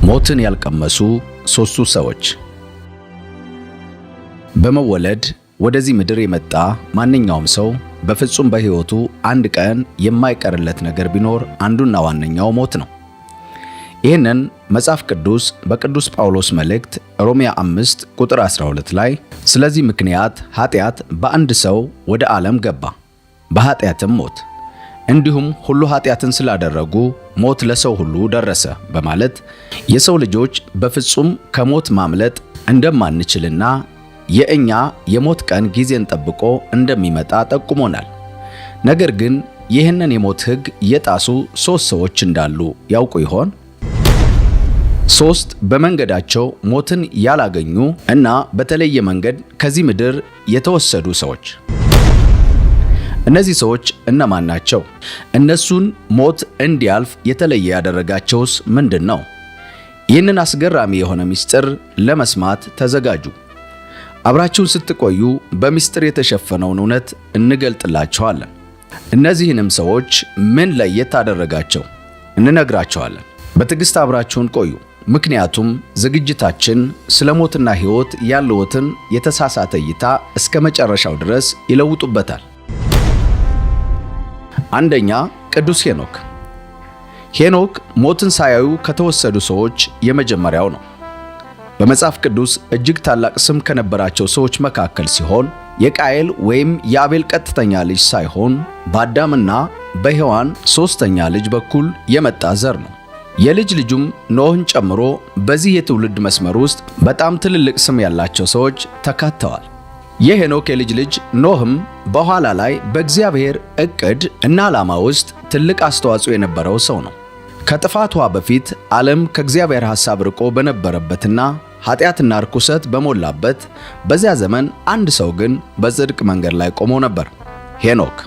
ሞትን ያልቀመሱ ሦስቱ ሰዎች። በመወለድ ወደዚህ ምድር የመጣ ማንኛውም ሰው በፍጹም በሕይወቱ አንድ ቀን የማይቀርለት ነገር ቢኖር አንዱና ዋነኛው ሞት ነው። ይህንን መጽሐፍ ቅዱስ በቅዱስ ጳውሎስ መልእክት ሮሜ 5 ቁጥር 12 ላይ ስለዚህ ምክንያት ኃጢአት በአንድ ሰው ወደ ዓለም ገባ፣ በኃጢአትም ሞት፣ እንዲሁም ሁሉ ኃጢአትን ስላደረጉ ሞት ለሰው ሁሉ ደረሰ በማለት የሰው ልጆች በፍጹም ከሞት ማምለጥ እንደማንችልና የእኛ የሞት ቀን ጊዜን ጠብቆ እንደሚመጣ ጠቁሞናል። ነገር ግን ይህንን የሞት ሕግ የጣሱ ሦስት ሰዎች እንዳሉ ያውቁ ይሆን? ሦስት በመንገዳቸው ሞትን ያላገኙ እና በተለየ መንገድ ከዚህ ምድር የተወሰዱ ሰዎች። እነዚህ ሰዎች እነማን ናቸው? እነሱን ሞት እንዲያልፍ የተለየ ያደረጋቸውስ ምንድን ነው? ይህንን አስገራሚ የሆነ ምስጢር ለመስማት ተዘጋጁ። አብራችሁን ስትቆዩ በምስጢር የተሸፈነውን እውነት እንገልጥላችኋለን። እነዚህንም ሰዎች ምን ለየት አደረጋቸው እንነግራችኋለን። በትዕግሥት አብራችሁን ቆዩ። ምክንያቱም ዝግጅታችን ስለ ሞትና ሕይወት ያለዎትን የተሳሳተ እይታ እስከ መጨረሻው ድረስ ይለውጡበታል። አንደኛ፣ ቅዱስ ሄኖክ። ሄኖክ ሞትን ሳያዩ ከተወሰዱ ሰዎች የመጀመሪያው ነው። በመጽሐፍ ቅዱስ እጅግ ታላቅ ስም ከነበራቸው ሰዎች መካከል ሲሆን የቃየል ወይም የአቤል ቀጥተኛ ልጅ ሳይሆን በአዳምና በሔዋን ሦስተኛ ልጅ በኩል የመጣ ዘር ነው። የልጅ ልጁም ኖህን ጨምሮ በዚህ የትውልድ መስመር ውስጥ በጣም ትልልቅ ስም ያላቸው ሰዎች ተካተዋል። የሄኖክ የልጅ ልጅ ኖህም በኋላ ላይ በእግዚአብሔር ዕቅድ እና ዓላማ ውስጥ ትልቅ አስተዋጽኦ የነበረው ሰው ነው። ከጥፋቷ በፊት ዓለም ከእግዚአብሔር ሐሳብ ርቆ በነበረበትና ኃጢአትና ርኩሰት በሞላበት በዚያ ዘመን አንድ ሰው ግን በጽድቅ መንገድ ላይ ቆሞ ነበር፣ ሄኖክ።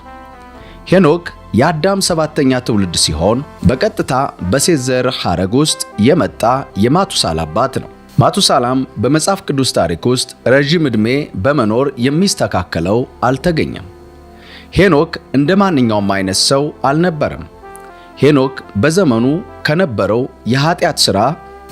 ሄኖክ የአዳም ሰባተኛ ትውልድ ሲሆን በቀጥታ በሴት ዘር ሐረግ ውስጥ የመጣ የማቱሳላ አባት ነው። ማቱሳላም በመጽሐፍ ቅዱስ ታሪክ ውስጥ ረዥም ዕድሜ በመኖር የሚስተካከለው አልተገኘም። ሄኖክ እንደ ማንኛውም አይነት ሰው አልነበረም። ሄኖክ በዘመኑ ከነበረው የኃጢአት ሥራ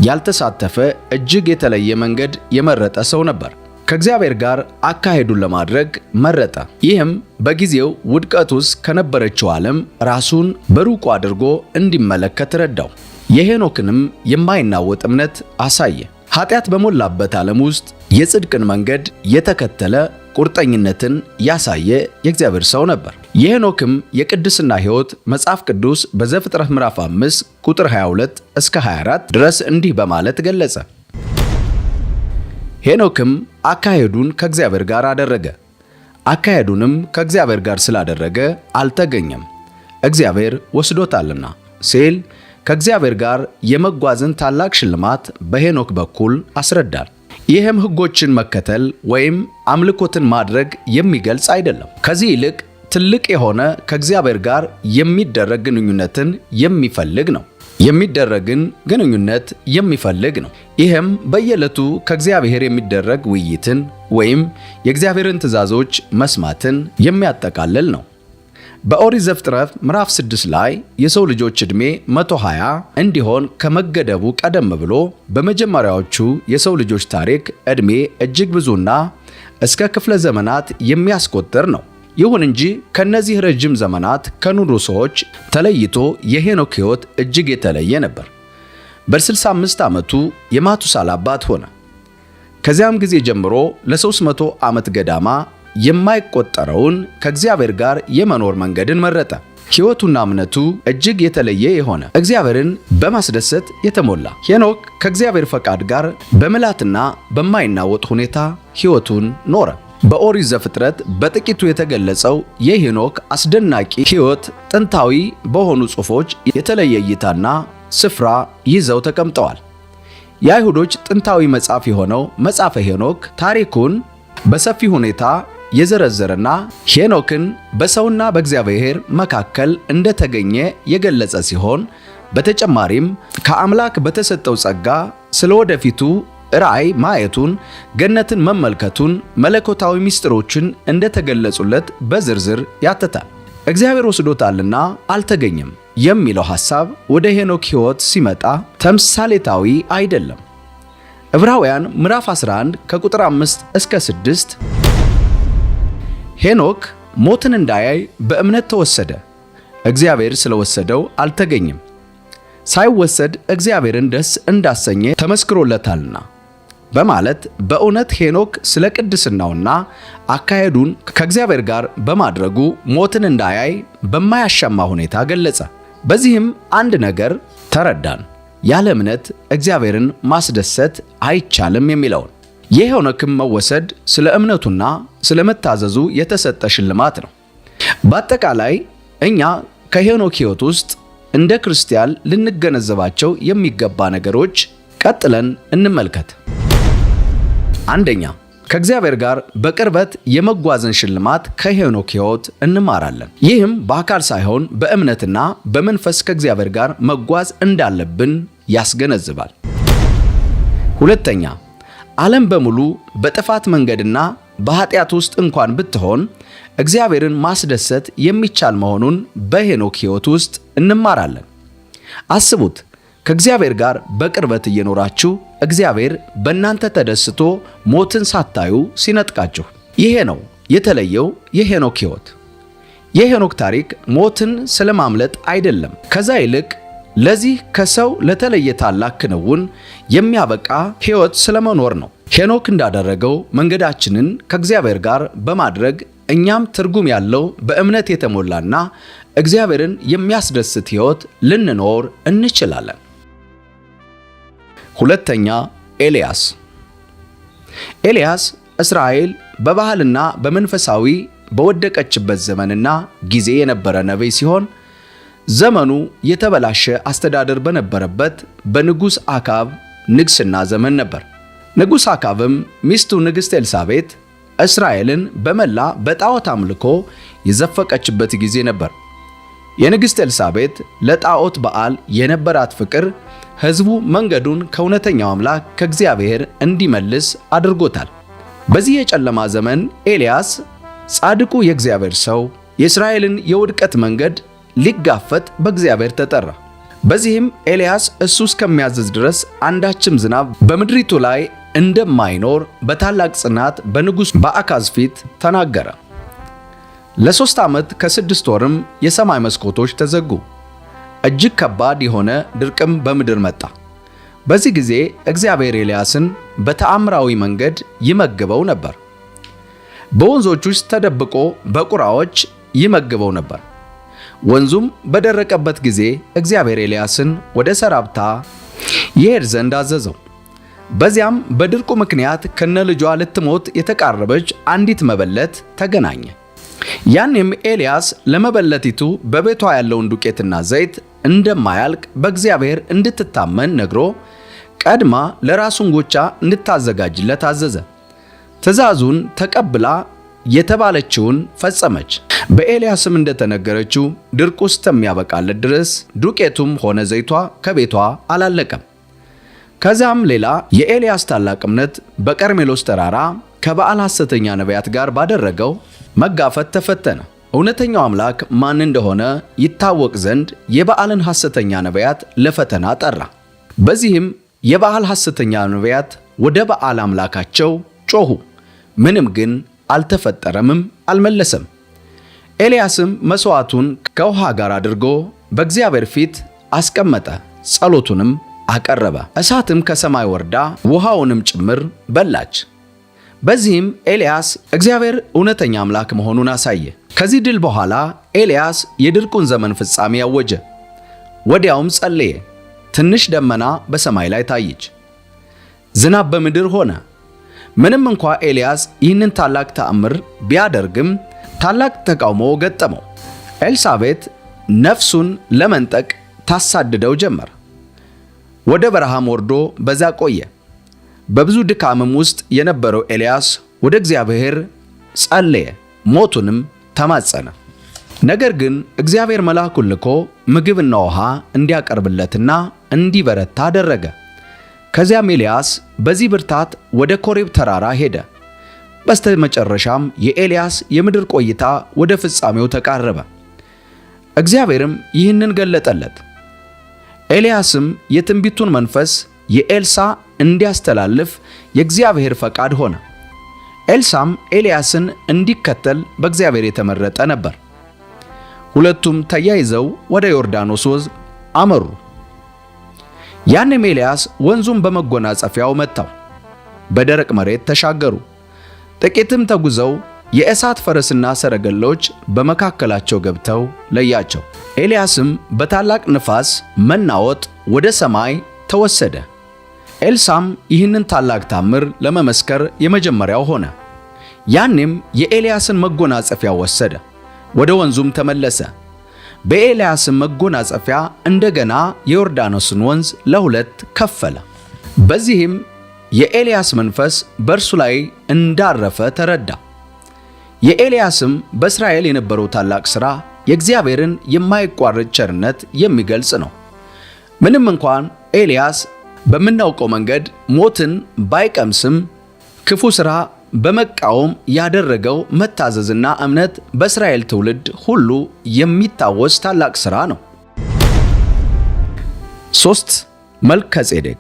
ያልተሳተፈ እጅግ የተለየ መንገድ የመረጠ ሰው ነበር። ከእግዚአብሔር ጋር አካሄዱን ለማድረግ መረጠ። ይህም በጊዜው ውድቀት ውስጥ ከነበረችው ዓለም ራሱን በሩቁ አድርጎ እንዲመለከት ረዳው። የሄኖክንም የማይናወጥ እምነት አሳየ። ኃጢአት በሞላበት ዓለም ውስጥ የጽድቅን መንገድ የተከተለ ቁርጠኝነትን ያሳየ የእግዚአብሔር ሰው ነበር። የሄኖክም የቅድስና ሕይወት መጽሐፍ ቅዱስ በዘፍጥረት ምዕራፍ 5 ቁጥር 22 እስከ 24 ድረስ እንዲህ በማለት ገለጸ። ሄኖክም አካሄዱን ከእግዚአብሔር ጋር አደረገ። አካሄዱንም ከእግዚአብሔር ጋር ስላደረገ አልተገኘም፣ እግዚአብሔር ወስዶታልና ሲል ከእግዚአብሔር ጋር የመጓዝን ታላቅ ሽልማት በሄኖክ በኩል አስረዳል። ይህም ሕጎችን መከተል ወይም አምልኮትን ማድረግ የሚገልጽ አይደለም። ከዚህ ይልቅ ትልቅ የሆነ ከእግዚአብሔር ጋር የሚደረግ ግንኙነትን የሚፈልግ ነው። ይህም በየዕለቱ ከእግዚአብሔር የሚደረግ ውይይትን ወይም የእግዚአብሔርን ትእዛዞች መስማትን የሚያጠቃልል ነው። በኦሪት ዘፍጥረት ምዕራፍ 6 ላይ የሰው ልጆች ዕድሜ 120 እንዲሆን ከመገደቡ ቀደም ብሎ በመጀመሪያዎቹ የሰው ልጆች ታሪክ ዕድሜ እጅግ ብዙና እስከ ክፍለ ዘመናት የሚያስቆጥር ነው። ይሁን እንጂ ከነዚህ ረጅም ዘመናት ከኖሩ ሰዎች ተለይቶ የሄኖክ ሕይወት እጅግ የተለየ ነበር። በ65 ዓመቱ የማቱሳላ አባት ሆነ። ከዚያም ጊዜ ጀምሮ ለ300 ዓመት ገዳማ የማይቆጠረውን ከእግዚአብሔር ጋር የመኖር መንገድን መረጠ። ሕይወቱና እምነቱ እጅግ የተለየ የሆነ እግዚአብሔርን በማስደሰት የተሞላ ሄኖክ ከእግዚአብሔር ፈቃድ ጋር በምልአትና በማይናወጥ ሁኔታ ሕይወቱን ኖረ። በኦሪት ዘፍጥረት በጥቂቱ የተገለጸው የሄኖክ አስደናቂ ሕይወት ጥንታዊ በሆኑ ጽሑፎች የተለየ እይታና ስፍራ ይዘው ተቀምጠዋል። የአይሁዶች ጥንታዊ መጽሐፍ የሆነው መጽሐፈ ሄኖክ ታሪኩን በሰፊ ሁኔታ የዘረዘረና ሄኖክን በሰውና በእግዚአብሔር መካከል እንደተገኘ የገለጸ ሲሆን በተጨማሪም ከአምላክ በተሰጠው ጸጋ ስለወደፊቱ ራእይ ማየቱን፣ ገነትን መመልከቱን፣ መለኮታዊ ምስጢሮችን እንደተገለጹለት በዝርዝር ያትታል። እግዚአብሔር ወስዶታልና አልተገኘም፣ የሚለው ሐሳብ ወደ ሄኖክ ሕይወት ሲመጣ ተምሳሌታዊ አይደለም። ዕብራውያን ምዕራፍ 11 ከቁጥር 5 እስከ 6 ሄኖክ ሞትን እንዳያይ በእምነት ተወሰደ፣ እግዚአብሔር ስለወሰደው አልተገኘም፣ ሳይወሰድ እግዚአብሔርን ደስ እንዳሰኘ ተመስክሮለታልና በማለት በእውነት ሄኖክ ስለ ቅድስናውና አካሄዱን ከእግዚአብሔር ጋር በማድረጉ ሞትን እንዳያይ በማያሻማ ሁኔታ ገለጸ። በዚህም አንድ ነገር ተረዳን፣ ያለ እምነት እግዚአብሔርን ማስደሰት አይቻልም የሚለውን። የሄኖክም መወሰድ ስለ እምነቱና ስለ መታዘዙ የተሰጠ ሽልማት ነው። በአጠቃላይ እኛ ከሄኖክ ሕይወት ውስጥ እንደ ክርስቲያን ልንገነዘባቸው የሚገባ ነገሮች ቀጥለን እንመልከት። አንደኛ፣ ከእግዚአብሔር ጋር በቅርበት የመጓዝን ሽልማት ከሄኖክ ሕይወት እንማራለን። ይህም በአካል ሳይሆን በእምነትና በመንፈስ ከእግዚአብሔር ጋር መጓዝ እንዳለብን ያስገነዝባል። ሁለተኛ፣ ዓለም በሙሉ በጥፋት መንገድና በኃጢአት ውስጥ እንኳን ብትሆን እግዚአብሔርን ማስደሰት የሚቻል መሆኑን በሄኖክ ሕይወት ውስጥ እንማራለን። አስቡት፣ ከእግዚአብሔር ጋር በቅርበት እየኖራችሁ እግዚአብሔር በእናንተ ተደስቶ ሞትን ሳታዩ ሲነጥቃችሁ። ይሄ ነው የተለየው የሄኖክ ሕይወት። የሄኖክ ታሪክ ሞትን ስለማምለጥ አይደለም። ከዛ ይልቅ ለዚህ ከሰው ለተለየ ታላቅ ክንውን የሚያበቃ ሕይወት ስለመኖር ነው። ሄኖክ እንዳደረገው መንገዳችንን ከእግዚአብሔር ጋር በማድረግ እኛም ትርጉም ያለው በእምነት የተሞላና እግዚአብሔርን የሚያስደስት ሕይወት ልንኖር እንችላለን። ሁለተኛ፣ ኤልያስ እስራኤል በባህልና በመንፈሳዊ በወደቀችበት ዘመንና ጊዜ የነበረ ነቢይ ሲሆን ዘመኑ የተበላሸ አስተዳደር በነበረበት በንጉሥ አካብ ንግሥና ዘመን ነበር። ንጉሥ አካብም ሚስቱ ንግሥት ኤልሳቤጥ እስራኤልን በመላ በጣዖት አምልኮ የዘፈቀችበት ጊዜ ነበር። የንግሥት ኤልሳቤጥ ለጣዖት በዓል የነበራት ፍቅር ሕዝቡ መንገዱን ከእውነተኛው አምላክ ከእግዚአብሔር እንዲመልስ አድርጎታል። በዚህ የጨለማ ዘመን ኤልያስ ጻድቁ የእግዚአብሔር ሰው የእስራኤልን የውድቀት መንገድ ሊጋፈጥ በእግዚአብሔር ተጠራ። በዚህም ኤልያስ እሱ እስከሚያዝዝ ድረስ አንዳችም ዝናብ በምድሪቱ ላይ እንደማይኖር በታላቅ ጽናት በንጉሥ በአካዝ ፊት ተናገረ። ለ3 ዓመት ከ6 ወርም የሰማይ መስኮቶች ተዘጉ። እጅግ ከባድ የሆነ ድርቅም በምድር መጣ። በዚህ ጊዜ እግዚአብሔር ኤልያስን በተአምራዊ መንገድ ይመግበው ነበር። በወንዞች ውስጥ ተደብቆ በቁራዎች ይመግበው ነበር። ወንዙም በደረቀበት ጊዜ እግዚአብሔር ኤልያስን ወደ ሰራፕታ ይሄድ ዘንድ አዘዘው። በዚያም በድርቁ ምክንያት ከነልጇ ልትሞት የተቃረበች አንዲት መበለት ተገናኘ። ያንም ኤልያስ ለመበለቲቱ በቤቷ ያለውን ዱቄትና ዘይት እንደማያልቅ በእግዚአብሔር እንድትታመን ነግሮ ቀድማ ለራሱ እንጎቻ እንድታዘጋጅለት አዘዘ። ትእዛዙን ተቀብላ የተባለችውን ፈጸመች። በኤልያስም እንደተነገረችው ድርቁ እስከሚያበቃለት ድረስ ዱቄቱም ሆነ ዘይቷ ከቤቷ አላለቀም። ከዛም ሌላ የኤልያስ ታላቅ እምነት በቀርሜሎስ ተራራ ከበዓል ሐሰተኛ ነቢያት ጋር ባደረገው መጋፈጥ ተፈተነ። እውነተኛው አምላክ ማን እንደሆነ ይታወቅ ዘንድ የበዓልን ሐሰተኛ ነቢያት ለፈተና ጠራ። በዚህም የበዓል ሐሰተኛ ነቢያት ወደ በዓል አምላካቸው ጮኹ፣ ምንም ግን አልተፈጠረምም፣ አልመለሰም። ኤልያስም መሥዋዕቱን ከውሃ ጋር አድርጎ በእግዚአብሔር ፊት አስቀመጠ፣ ጸሎቱንም አቀረበ። እሳትም ከሰማይ ወርዳ ውሃውንም ጭምር በላች። በዚህም ኤልያስ እግዚአብሔር እውነተኛ አምላክ መሆኑን አሳየ። ከዚህ ድል በኋላ ኤልያስ የድርቁን ዘመን ፍጻሜ ያወጀ። ወዲያውም ጸለየ። ትንሽ ደመና በሰማይ ላይ ታየች፣ ዝናብ በምድር ሆነ። ምንም እንኳ ኤልያስ ይህንን ታላቅ ተአምር ቢያደርግም ታላቅ ተቃውሞ ገጠመው። ኤልሳቤጥ ነፍሱን ለመንጠቅ ታሳድደው ጀመር። ወደ በረሃም ወርዶ በዛ ቆየ። በብዙ ድካምም ውስጥ የነበረው ኤልያስ ወደ እግዚአብሔር ጸለየ፣ ሞቱንም ተማጸነ። ነገር ግን እግዚአብሔር መልአኩን ልኮ ምግብና ውሃ እንዲያቀርብለትና እንዲበረታ አደረገ። ከዚያም ኤልያስ በዚህ ብርታት ወደ ኮሬብ ተራራ ሄደ። በስተመጨረሻም የኤልያስ የምድር ቆይታ ወደ ፍጻሜው ተቃረበ። እግዚአብሔርም ይህንን ገለጠለት። ኤልያስም የትንቢቱን መንፈስ የኤልሳዕ እንዲያስተላልፍ የእግዚአብሔር ፈቃድ ሆነ። ኤልሳዕም ኤልያስን እንዲከተል በእግዚአብሔር የተመረጠ ነበር። ሁለቱም ተያይዘው ወደ ዮርዳኖስ ወንዝ አመሩ። ያንም ኤልያስ ወንዙን በመጎናጸፊያው መታው፣ በደረቅ መሬት ተሻገሩ። ጥቂትም ተጉዘው የእሳት ፈረስና ሰረገሎች በመካከላቸው ገብተው ለያቸው። ኤልያስም በታላቅ ንፋስ መናወጥ ወደ ሰማይ ተወሰደ። ኤልሳዕም ይህንን ታላቅ ታምር ለመመስከር የመጀመሪያው ሆነ። ያኔም የኤልያስን መጎናጸፊያ ወሰደ፣ ወደ ወንዙም ተመለሰ። በኤልያስም መጎናጸፊያ እንደገና የዮርዳኖስን ወንዝ ለሁለት ከፈለ። በዚህም የኤልያስ መንፈስ በእርሱ ላይ እንዳረፈ ተረዳ። የኤልያስም በእስራኤል የነበረው ታላቅ ሥራ የእግዚአብሔርን የማይቋረጥ ቸርነት የሚገልጽ ነው። ምንም እንኳን ኤልያስ በምናውቀው መንገድ ሞትን ባይቀምስም ክፉ ሥራ በመቃወም ያደረገው መታዘዝና እምነት በእስራኤል ትውልድ ሁሉ የሚታወስ ታላቅ ሥራ ነው። 3. መልከጼዴቅ።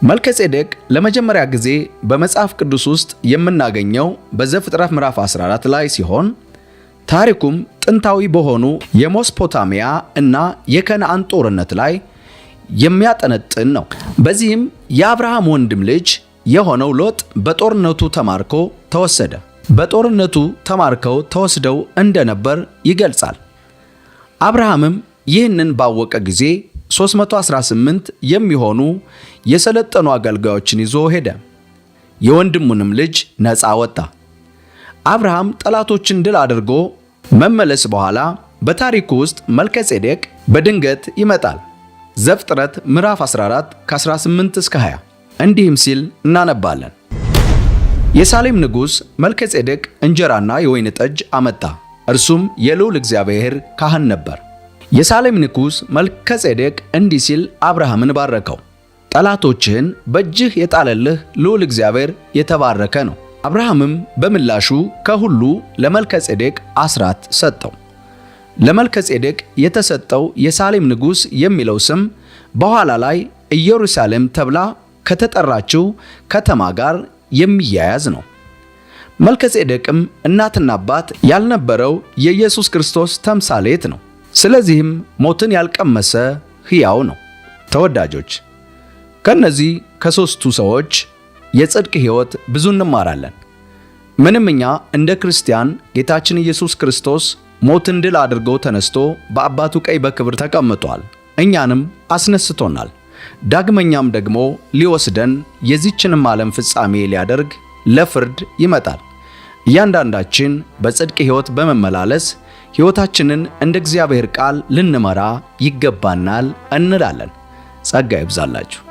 መልከጼዴቅ ለመጀመሪያ ጊዜ በመጽሐፍ ቅዱስ ውስጥ የምናገኘው በዘፍጥረት ምዕራፍ 14 ላይ ሲሆን ታሪኩም ጥንታዊ በሆኑ የሜሶፖታሚያ እና የከነዓን ጦርነት ላይ የሚያጠነጥን ነው። በዚህም የአብርሃም ወንድም ልጅ የሆነው ሎጥ በጦርነቱ ተማርኮ ተወሰደ። በጦርነቱ ተማርከው ተወስደው እንደነበር ይገልጻል። አብርሃምም ይህንን ባወቀ ጊዜ 318 የሚሆኑ የሰለጠኑ አገልጋዮችን ይዞ ሄደ። የወንድሙንም ልጅ ነፃ ወጣ። አብርሃም ጠላቶችን ድል አድርጎ መመለስ በኋላ በታሪኩ ውስጥ መልከጼዴቅ በድንገት ይመጣል። ዘፍጥረት ምዕራፍ 14 ከ18 እስከ 20 እንዲህም ሲል እናነባለን። የሳሌም ንጉሥ መልከጼዴቅ እንጀራና የወይን ጠጅ አመጣ። እርሱም የልዑል እግዚአብሔር ካህን ነበር። የሳሌም ንጉሥ መልከጼዴቅ እንዲህ ሲል አብርሃምን ባረከው። ጠላቶችህን በእጅህ የጣለልህ ልዑል እግዚአብሔር የተባረከ ነው። አብርሃምም በምላሹ ከሁሉ ለመልከጼዴቅ አስራት ሰጠው። ለመልከጼዴቅ የተሰጠው የሳሌም ንጉሥ የሚለው ስም በኋላ ላይ ኢየሩሳሌም ተብላ ከተጠራችው ከተማ ጋር የሚያያዝ ነው። መልከጼዴቅም እናትና አባት ያልነበረው የኢየሱስ ክርስቶስ ተምሳሌት ነው። ስለዚህም ሞትን ያልቀመሰ ሕያው ነው። ተወዳጆች፣ ከነዚህ ከሦስቱ ሰዎች የጽድቅ ሕይወት ብዙ እንማራለን። ምንም እኛ እንደ ክርስቲያን ጌታችን ኢየሱስ ክርስቶስ ሞትን ድል አድርጎ ተነስቶ በአባቱ ቀኝ በክብር ተቀምጧል፣ እኛንም አስነስቶናል። ዳግመኛም ደግሞ ሊወስደን የዚህችንም ዓለም ፍጻሜ ሊያደርግ ለፍርድ ይመጣል። እያንዳንዳችን በጽድቅ ሕይወት በመመላለስ ሕይወታችንን እንደ እግዚአብሔር ቃል ልንመራ ይገባናል እንላለን። ጸጋ ይብዛላችሁ።